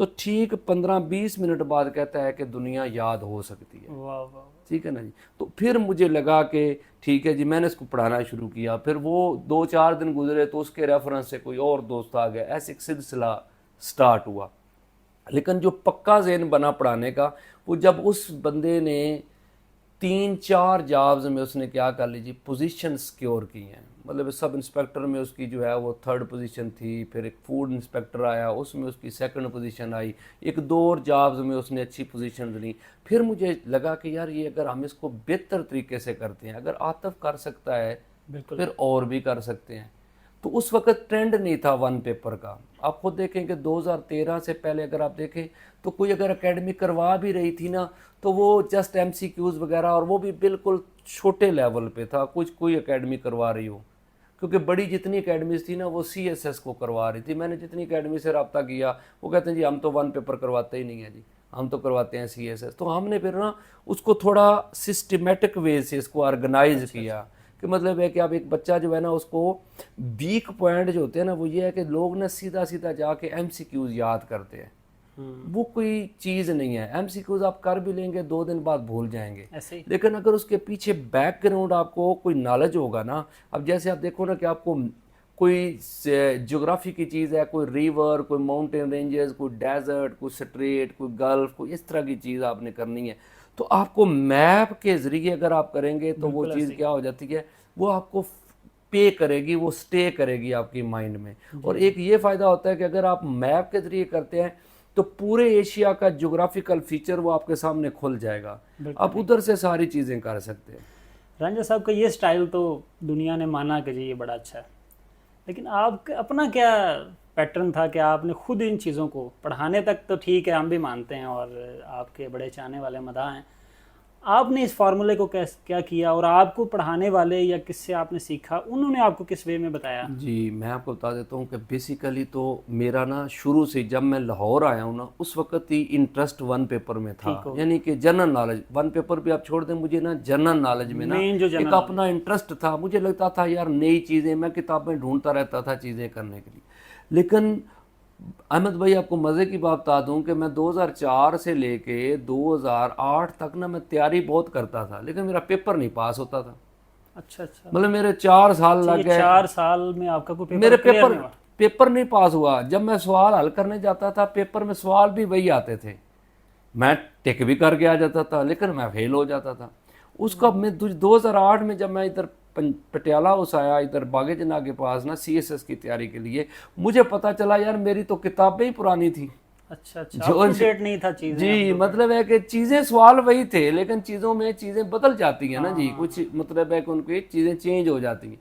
تو ٹھیک 15-20 منٹ بعد کہتا ہے کہ دنیا یاد ہو سکتی ہے. واہ واہ. ٹھیک ہے نا جی. تو پھر مجھے لگا کہ ٹھیک ہے جی, میں نے اس کو پڑھانا شروع کیا. پھر وہ 2-4 دن گزرے تو اس کے ریفرنس سے کوئی اور دوست آ گیا, ایسے ایک سلسلہ سٹارٹ ہوا. لیکن جو پکا ذہن بنا پڑھانے کا, وہ جب اس بندے نے 3-4 جابز میں اس نے کیا کر لی جی, پوزیشن سیکیور کی ہیں. مطلب سب انسپیکٹر میں اس کی جو ہے وہ 3rd پوزیشن تھی, پھر ایک فوڈ انسپیکٹر آیا, اس میں اس کی 2nd پوزیشن آئی, 1-2 اور جابز میں اس نے اچھی پوزیشن لی. پھر مجھے لگا کہ یار یہ اگر ہم اس کو بہتر طریقے سے کرتے ہیں, اگر عاطف کر سکتا ہے پھر اور بھی کر سکتے ہیں. تو اس وقت ٹرینڈ نہیں تھا 1 پیپر کا. آپ خود دیکھیں کہ 2013 سے پہلے اگر آپ دیکھیں تو کوئی اگر اکیڈمی کروا بھی رہی تھی نا, تو وہ جسٹ MCQs وغیرہ, اور وہ بھی بالکل چھوٹے لیول پہ تھا, کوئی اکیڈمی کروا رہی ہو. کیونکہ بڑی جتنی اکیڈمیز تھی نا وہ CSS کو کروا رہی تھی. میں نے جتنی اکیڈمی سے رابطہ کیا وہ کہتے ہیں جی ہم تو 1 پیپر کرواتے ہی نہیں ہیں جی, ہم تو کرواتے ہیں CSS. تو ہم نے پھر نا اس کو تھوڑا سسٹمیٹک وے سے اس کو آرگنائز کیا, کہ مطلب ہے کہ اب ایک بچہ جو ہے نا اس کو ویک پوائنٹ جو ہوتے ہیں نا وہ یہ ہے کہ لوگ نا سیدھا جا کے MCQs یاد کرتے ہیں. وہ کوئی چیز نہیں ہے. MCQs آپ کر بھی لیں گے 2 دن بعد بھول جائیں گے, لیکن اگر اس کے پیچھے بیک گراؤنڈ آپ کو کوئی نالج ہوگا نا, اب جیسے آپ دیکھو نا کہ آپ کو کوئی جغرافی کی چیز ہے, کوئی ریور, کوئی ماؤنٹین رینجز, کوئی ڈیزرٹ, کوئی سٹریٹ, کوئی گلف, کوئی اس طرح کی چیز آپ نے کرنی ہے, تو آپ کو میپ کے ذریعے اگر آپ کریں گے تو وہ چیز کیا ہو جاتی ہے, وہ آپ کو پے کرے گی, وہ سٹے کرے گی آپ کی مائنڈ میں. اور ایک یہ فائدہ ہوتا ہے کہ اگر آپ میپ کے ذریعے کرتے ہیں تو پورے ایشیا کا جغرافیکل فیچر وہ آپ کے سامنے کھل جائے گا, آپ ادھر سے ساری چیزیں کر سکتے ہیں. رانجھا صاحب کا یہ سٹائل تو دنیا نے مانا کہ جی یہ بڑا اچھا ہے, لیکن آپ کا اپنا کیا پیٹرن تھا کہ آپ نے خود ان چیزوں کو پڑھانے تک تو ٹھیک ہے ہم بھی مانتے ہیں اور آپ کے بڑے چاہنے والے مداح ہیں, آپ نے اس فارمولے کو کیا کیا, اور آپ کو پڑھانے والے یا کس سے آپ نے سیکھا, انہوں نے آپ کو کس وے میں بتایا؟ جی میں آپ کو بتا دیتا ہوں کہ بیسیکلی تو میرا نا شروع سے جب میں لاہور آیا ہوں نا اس وقت ہی انٹرسٹ 1 پیپر میں تھا, یعنی کہ جنرل نالج. 1 پیپر بھی آپ چھوڑ دیں, مجھے نا جنرل نالج میں نا ایک اپنا انٹرسٹ تھا. مجھے لگتا تھا یار نئی چیزیں, میں کتابیں ڈھونڈتا رہتا تھا چیزیں کرنے کے لیے. لیکن احمد بھائی آپ کو مزے کی بات بتا دوں کہ میں 2004 سے لے کے 2008 تک نا میں تیاری بہت کرتا تھا, لیکن میرا پیپر نہیں پاس ہوتا تھا. اچھا اچھا, مطلب میرے 4 سال لگ گئے. 4 سال میں آپ کا کوئی میرے پیپر نہیں پاس ہوا. جب میں سوال حل کرنے جاتا تھا پیپر میں سوال بھی وہی آتے تھے, میں ٹک بھی کر کے آ جاتا تھا لیکن میں فیل ہو جاتا تھا. اس کا میں 2008 میں جب میں ادھر پٹیالہ ہاؤس آیا, ادھر باغ جناح کے پاس نا CSS کی تیاری کے لیے, مجھے پتا چلا یار میری تو کتابیں ہی پرانی تھی. اچھا اچھا, اپڈیٹ نہیں تھا چیزیں. جی مطلب ہے کہ چیزیں سوال وہی تھے لیکن چیزوں میں چیزیں بدل جاتی ہیں نا جی, کچھ مطلب ہے کہ ان کی چیزیں چینج ہو جاتی ہیں.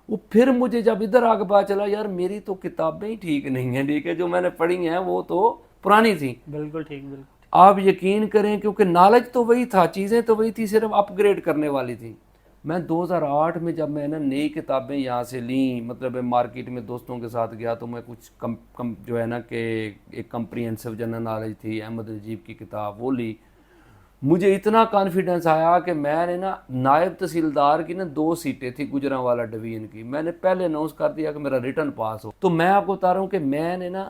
وہ پھر مجھے جب ادھر آ کے پتا چلا یار میری تو کتابیں ہی ٹھیک نہیں ہیں, ٹھیک ہے, جو میں نے پڑھی ہیں وہ تو پرانی تھیں. بالکل ٹھیک, بالکل. آپ یقین کریں کیونکہ نالج تو وہی تھا, چیزیں تو وہی تھی, صرف اپ گریڈ کرنے والی تھی. میں 2008 میں جب میں نے نئی کتابیں یہاں سے لیں, مطلب مارکیٹ میں دوستوں کے ساتھ گیا تو میں کچھ جو ہے نا کہ ایک کمپریہنسو جنرل نالج تھی احمد نجیب کی کتاب, وہ لی. مجھے اتنا کانفیڈنس آیا کہ میں نے نا نائب تحصیلدار کی نا 2 سیٹیں تھی گجرانوالہ ڈویژن کی, میں نے پہلے اناؤنس کر دیا کہ میرا ریٹن پاس ہو. تو میں آپ کو بتا رہا ہوں کہ میں نے نا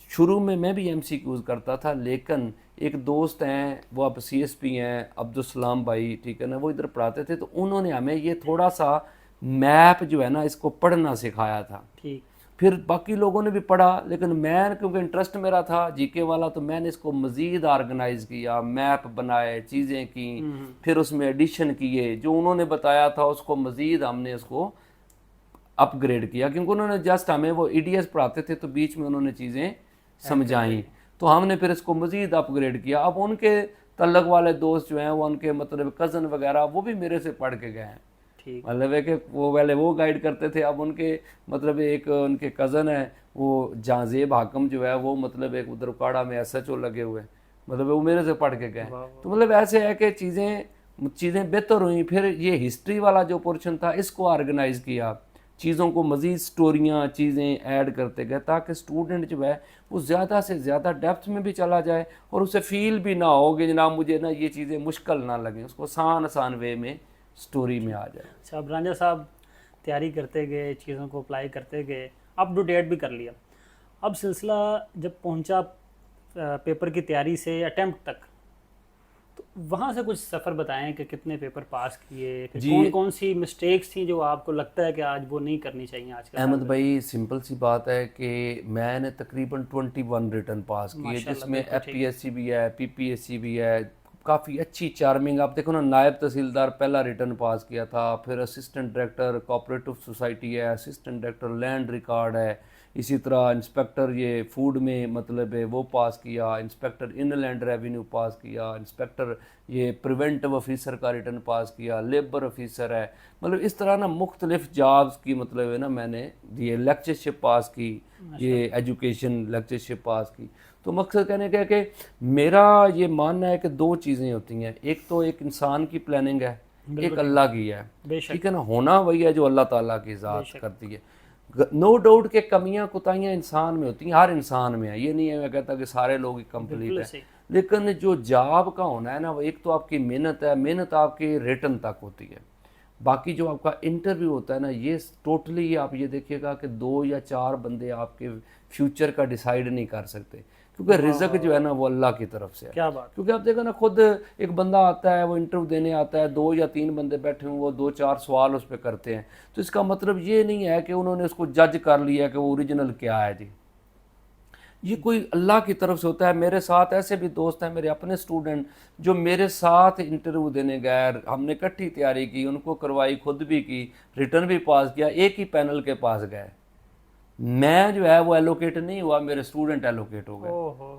شروع میں بھی MCQs کرتا تھا, لیکن ایک دوست ہیں وہ اب CSP ہیں عبدالسلام بھائی, ٹھیک ہے نا, وہ ادھر پڑھاتے تھے, تو انہوں نے ہمیں یہ تھوڑا سا میپ جو ہے نا اس کو پڑھنا سکھایا تھا. پھر باقی لوگوں نے بھی پڑھا, لیکن میں کیونکہ انٹرسٹ میرا تھا GK والا, تو میں نے اس کو مزید آرگنائز کیا, میپ بنائے, چیزیں کی, پھر اس میں ایڈیشن کیے, جو انہوں نے بتایا تھا اس کو مزید ہم نے اس کو اپ گریڈ کیا, کیونکہ انہوں نے جسٹ ہمیں وہ EDS پڑھاتے تھے تو بیچ میں انہوں نے چیزیں سمجھائیں, تو ہم نے پھر اس کو مزید اپ گریڈ کیا. اب ان کے تعلق والے دوست جو ہیں وہ ان کے مطلب کزن وغیرہ وہ بھی میرے سے پڑھ کے گئے ہیں, مطلب ہے کہ وہ پہلے وہ گائیڈ کرتے تھے, اب ان کے مطلب ایک ان کے کزن ہے وہ جہانزیب حاکم جو ہے وہ مطلب ایک ادھر اکاڑا میں SHO لگے ہوئے, مطلب وہ میرے سے پڑھ کے گئے. تو مطلب ایسے ہے کہ چیزیں بہتر ہوئیں. پھر یہ ہسٹری والا جو پورشن تھا اس کو آرگنائز کیا, چیزوں کو مزید سٹوریاں چیزیں ایڈ کرتے گئے تاکہ سٹوڈنٹ جو ہے وہ زیادہ سے زیادہ ڈیپتھ میں بھی چلا جائے اور اسے فیل بھی نہ ہو کہ جناب مجھے نا یہ چیزیں مشکل نہ لگیں, اس کو آسان وے میں سٹوری میں آ جائے. اچھا, اب رانجھا صاحب تیاری کرتے گئے, چیزوں کو اپلائی کرتے گئے, اپ ٹو ڈیٹ بھی کر لیا. اب سلسلہ جب پہنچا پیپر کی تیاری سے اٹیمپٹ تک، تو وہاں سے کچھ سفر بتائیں کہ کتنے پیپر پاس کیے، پھر جی کون کون سی مسٹیکس تھیں جو آپ کو لگتا ہے کہ آج وہ نہیں کرنی چاہیے آج کے احمد بھائی سمپل سی بات ہے کہ میں نے تقریباً 21 ریٹن پاس کیے، جس میں ایف پی ایس سی بھی ہے، پی پی ایس سی بھی ہے، کافی اچھی چارمنگ. آپ دیکھو نا، نائب تحصیلدار پہلا ریٹن پاس کیا تھا، پھر اسسٹنٹ ڈائریکٹر کوآپریٹو سوسائٹی ہے، اسسٹنٹ ڈائریکٹر لینڈ ریکارڈ ہے، اسی طرح انسپیکٹر یہ فوڈ میں مطلب ہے وہ پاس کیا، انسپیکٹر ان لینڈ ریونیو پاس کیا، انسپیکٹر یہ پریونٹیو آفیسر کا ریٹن پاس کیا، لیبر آفیسر ہے. مطلب اس طرح نا مختلف جابز کی مطلب ہے نا میں نے یہ لیکچرشپ پاس کی، یہ ایجوکیشن لیکچرشپ پاس کی. تو مقصد کہنے کا ہے کہ میرا یہ ماننا ہے کہ دو چیزیں ہوتی ہیں، ایک تو ایک انسان کی پلاننگ ہے، ایک اللہ کی ہے. ٹھیک ہے نا، ہونا وہی ہے جو اللہ تعالیٰ کی ذات کرتی ہے. نو ڈاؤٹ کہ کمیاں کوتاہیاں انسان میں ہوتی ہیں، ہر انسان میں ہے، یہ نہیں ہے میں کہتا کہ سارے لوگ کمپلیٹ ہیں. لیکن جو جاب کا ہونا ہے نا، وہ ایک تو آپ کی محنت ہے، محنت آپ کے ریٹن تک ہوتی ہے. باقی جو آپ کا انٹرویو ہوتا ہے نا، یہ ٹوٹلی آپ یہ دیکھیے گا کہ 2 یا 4 بندے آپ کے فیوچر کا ڈیسائیڈ نہیں کر سکتے، کیونکہ رزق جو ہے نا وہ اللہ کی طرف سے ہے. کیا بات، کیونکہ آپ دیکھو نا، خود ایک بندہ آتا ہے، وہ انٹرویو دینے آتا ہے، 2 یا 3 بندے بیٹھے ہوں، وہ 2-4 سوال اس پہ کرتے ہیں، تو اس کا مطلب یہ نہیں ہے کہ انہوں نے اس کو جج کر لیا کہ وہ اوریجنل کیا ہے. جی یہ کوئی اللہ کی طرف سے ہوتا ہے. میرے ساتھ ایسے بھی دوست ہیں، میرے اپنے اسٹوڈنٹ جو میرے ساتھ انٹرویو دینے گئے، ہم نے اکٹھی تیاری کی، ان کو کروائی، خود بھی کی، ریٹرن بھی پاس کیا، ایک ہی پینل کے پاس گئے. میں جو ہے وہ ایلوکیٹ نہیں ہوا، میرے اسٹوڈنٹ ایلوکیٹ ہو گئے.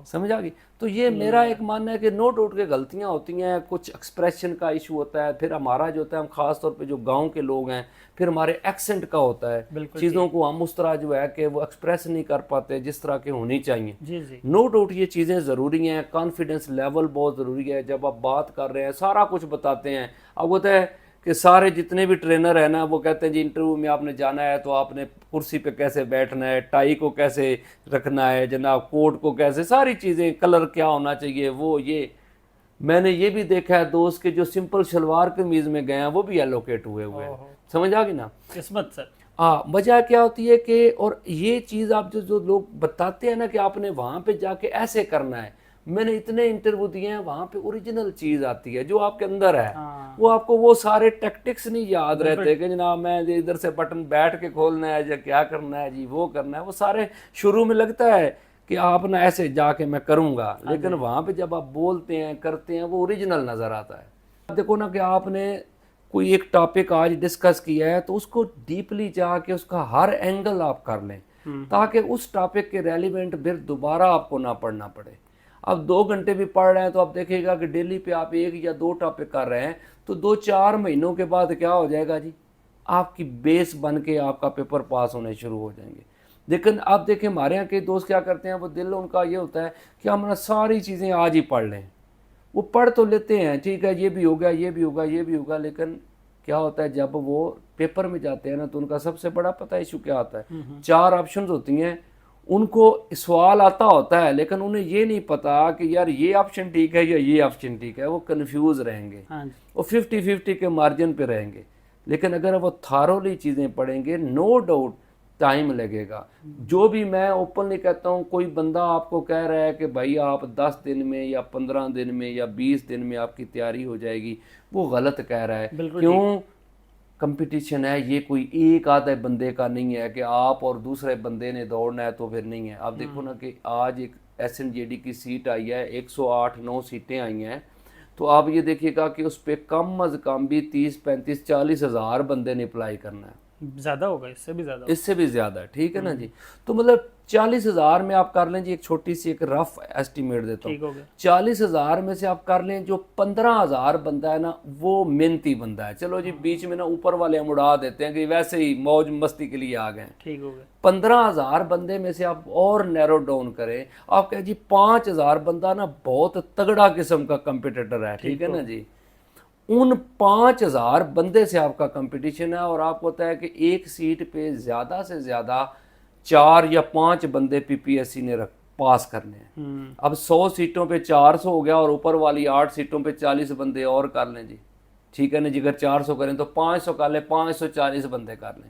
سمجھ آ گئی؟ تو یہ میرا ایک ماننا ہے کہ نو ڈاؤٹ کے غلطیاں ہوتی ہیں، کچھ ایکسپریشن کا ایشو ہوتا ہے، پھر ہمارا جو ہوتا ہے، ہم خاص طور پہ جو گاؤں کے لوگ ہیں، پھر ہمارے ایکسنٹ کا ہوتا ہے، چیزوں کو ہم اس طرح جو ہے کہ وہ ایکسپریس نہیں کر پاتے جس طرح کے ہونی چاہیے. نو ڈاؤٹ یہ چیزیں ضروری ہیں، کانفیڈنس لیول بہت ضروری ہے. جب آپ بات کر رہے ہیں سارا کچھ بتاتے ہیں، اب ہوتا ہے کہ سارے جتنے بھی ٹرینر ہیں نا، وہ کہتے ہیں جی انٹرویو میں آپ نے جانا ہے تو آپ نے کرسی پہ کیسے بیٹھنا ہے، ٹائی کو کیسے رکھنا ہے جناب، کوٹ کو کیسے، ساری چیزیں، کلر کیا ہونا چاہیے، وہ یہ. میں نے یہ بھی دیکھا ہے دوست کے جو سمپل شلوار قمیض میں گئے ہیں وہ بھی ایلوکیٹ ہوئے ہیں. سمجھ آ گئی نا؟ قسمت سر. وجہ کیا ہوتی ہے کہ، اور یہ چیز آپ جو لوگ بتاتے ہیں نا کہ آپ نے وہاں پہ جا کے ایسے کرنا ہے، میں نے اتنے انٹرویو دیے ہیں، وہاں پہ اوریجنل چیز آتی ہے جو آپ کے اندر ہے. وہ آپ کو وہ سارے ٹیکٹکس نہیں یاد رہتے کہ جناب میں ادھر سے بٹن بیٹھ کے کھولنا ہے یا کیا کرنا ہے، جی وہ کرنا ہے. وہ سارے شروع میں لگتا ہے کہ آپ نہ ایسے جا کے میں کروں گا، لیکن وہاں پہ جب آپ بولتے ہیں کرتے ہیں وہ اوریجنل نظر آتا ہے. دیکھو نا کہ آپ نے کوئی ایک ٹاپک آج ڈسکس کیا ہے تو اس کو ڈیپلی جا کے اس کا ہر اینگل آپ کر لیں تاکہ اس ٹاپک کے ریلیونٹ پھر دوبارہ آپ کو نہ پڑھنا پڑے. اب 2 گھنٹے بھی پڑھ رہے ہیں تو آپ دیکھیں گا کہ ڈیلی پہ آپ 1 یا 2 ٹاپک کر رہے ہیں تو 2-4 مہینوں کے بعد کیا ہو جائے گا جی، آپ کی بیس بن کے آپ کا پیپر پاس ہونے شروع ہو جائیں گے. لیکن آپ دیکھیں ہمارے یہاں کے دوست کیا کرتے ہیں، وہ دل ان کا یہ ہوتا ہے کہ ہم نا ساری چیزیں آج ہی پڑھ لیں. وہ پڑھ تو لیتے ہیں، ٹھیک ہے یہ بھی ہوگا یہ بھی ہوگا یہ بھی ہوگا، لیکن کیا ہوتا ہے جب وہ پیپر میں جاتے ہیں نا تو ان کا سب سے بڑا پتہ ایشو کیا ہوتا ہے، 4 آپشنز ہوتی ہیں، ان کو سوال آتا ہوتا ہے لیکن انہیں یہ نہیں پتا کہ یار یہ آپشن ٹھیک ہے یا یہ آپشن ٹھیک ہے. وہ کنفیوز رہیں گے، وہ 50-50 کے مارجن پہ رہیں گے. لیکن اگر وہ تھارولی چیزیں پڑھیں گے، نو ڈاؤٹ ٹائم لگے گا. جو بھی میں اوپنلی کہتا ہوں، کوئی بندہ آپ کو کہہ رہا ہے کہ بھائی آپ 10 دن میں یا 15 دن میں یا 20 دن میں آپ کی تیاری ہو جائے گی، وہ غلط کہہ رہا ہے. کیوں؟ کمپٹیشن ہے، یہ کوئی ایک آدھے بندے کا نہیں ہے کہ آپ اور دوسرے بندے نے دوڑنا ہے تو پھر نہیں ہے. آپ دیکھو نا کہ آج ایک SNJD کی سیٹ آئی ہے، 108-9 سیٹیں آئی ہیں، تو آپ یہ دیکھیے گا کہ اس پہ کم از کم بھی 30-35-40 ہزار بندے نے اپلائی کرنا ہے. زیادہ ہوگا، اس سے بھی زیادہ، اس سے بھی زیادہ ہے. ٹھیک ہے نا جی؟ تو مطلب 40,000 میں آپ کر لیں جی، ایک چھوٹی سی ایک رف ایسٹیمیٹ دیتا ہوں، 40,000 میں سے آپ کر لیں جو 15,000 بندہ ہے نا وہ محنتی بندہ ہے. چلو جی بیچ میں نا اوپر والے ہم اڑا دیتے ہیں کہ ویسے ہی موج مستی کے لیے آ گئے ہیں. ٹھیک ہو گیا. 15,000 بندے میں سے آپ اور نیرو ڈاؤن کریں، آپ کہیں جی 5,000 بندہ نا بہت تگڑا قسم کا کمپیٹیٹر ہے. ٹھیک ہے نا جی؟ ان 5,000 بندے سے آپ کا کمپٹیشن ہے اور آپ کو ہوتا ہے کہ ایک سیٹ پہ زیادہ سے زیادہ 4 یا 5 بندے PPSC نے پاس کرنے ہیں. اب 100 سیٹوں پہ 400 ہو گیا اور اوپر والی 8 سیٹوں پہ 40 بندے اور کر لیں جی. ٹھیک ہے نا جی؟ اگر 400 کریں تو 500 کر لیں، 540 بندے کر لیں.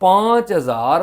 5000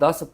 10